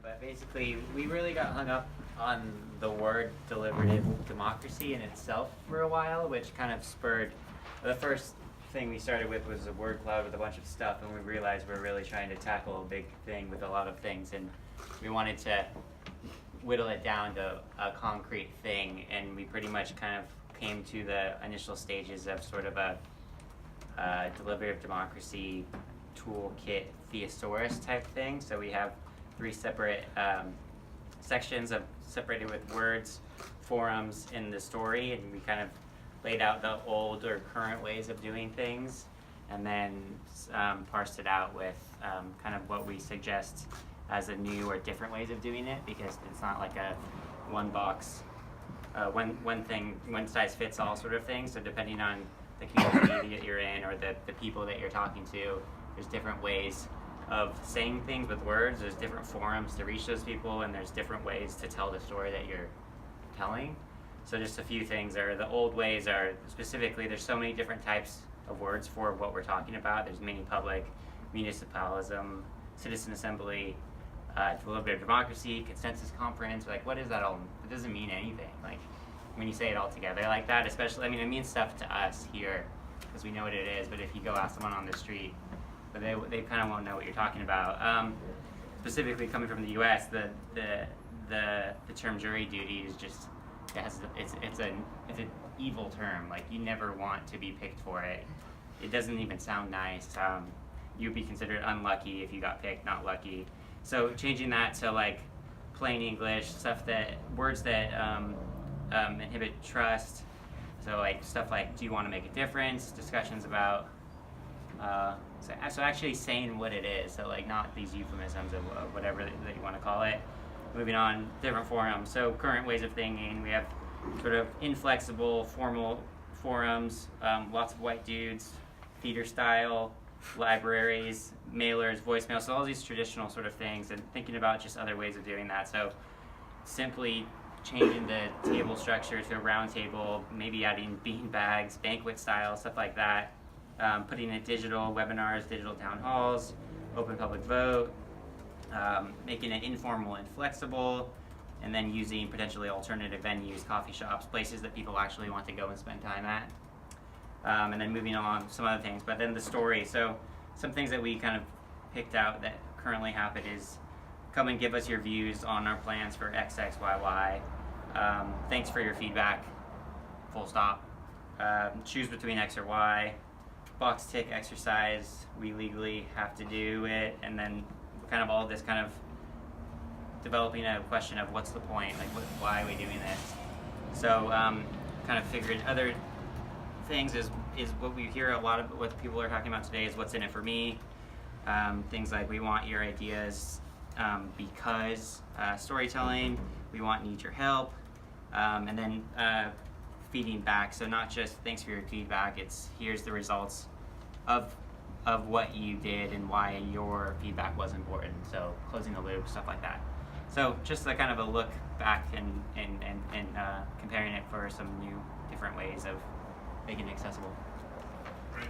but basically we really got hung up on the word deliberative democracy in itself for a while, which kind of spurred, the first thing we started with was a word cloud with a bunch of stuff, and we realized we're really trying to tackle a big thing with a lot of things, and we wanted to whittle it down to a concrete thing, and we pretty much kind of came to the initial stages of sort of a deliberative democracy toolkit thesaurus type thing. So we have 3 separate sections separated with words, forums, in the story, and we kind of laid out the old or current ways of doing things, and then parsed it out with kind of what we suggest as a new or different ways of doing it, because it's not like a one box, one size fits all sort of thing. So depending on the community that you're in or the people that you're talking to, there's different ways of saying things with words, there's different forums to reach those people, and there's different ways to tell the story that you're telling. So just a few things are, the old ways are specifically, there's so many different types of words for what we're talking about. There's mini public, municipalism, citizen assembly, deliberative democracy, consensus conference. Like, what is that all? It doesn't mean anything. Like, when you say it all together like that, especially, I mean, it means stuff to us here because we know what it is, but if you go ask someone on the street, but they kind of won't know what you're talking about. Specifically coming from the U.S., the term jury duty is just, it's an evil term. Like, you never want to be picked for it. It doesn't even sound nice. You'd be considered unlucky if you got picked, not lucky. So changing that to like plain English, words that inhibit trust. So like stuff like, do you want to make a difference? Discussions about, so actually saying what it is. So like not these euphemisms of whatever that you want to call it. Moving on, different forums. So current ways of thinking, we have sort of inflexible, formal forums, lots of white dudes, theater style, libraries, mailers, voicemail, so all these traditional sort of things, and thinking about just other ways of doing that. So simply changing the table structure to a round table, maybe adding bean bags, banquet style, stuff like that, putting in digital webinars, digital town halls, open public vote, making it informal and flexible, and then using potentially alternative venues, coffee shops, places that people actually want to go and spend time at. And then moving along some other things, but then the story. So some things that we kind of picked out that currently happen is come and give us your views on our plans for XXYY. Thanks for your feedback, full stop. Choose between X or Y. Box tick exercise, we legally have to do it, and then kind of all of this kind of developing a question of what's the point, like why are we doing this? So kind of figured other things is what we hear a lot of what people are talking about today is what's in it for me. Things like we want your ideas because storytelling, we need your help, and then feeding back. So not just thanks for your feedback, it's here's the results of what you did and why your feedback was important. So closing the loop, stuff like that. So just a kind of a look back and comparing it for some new different ways of making it accessible. Great.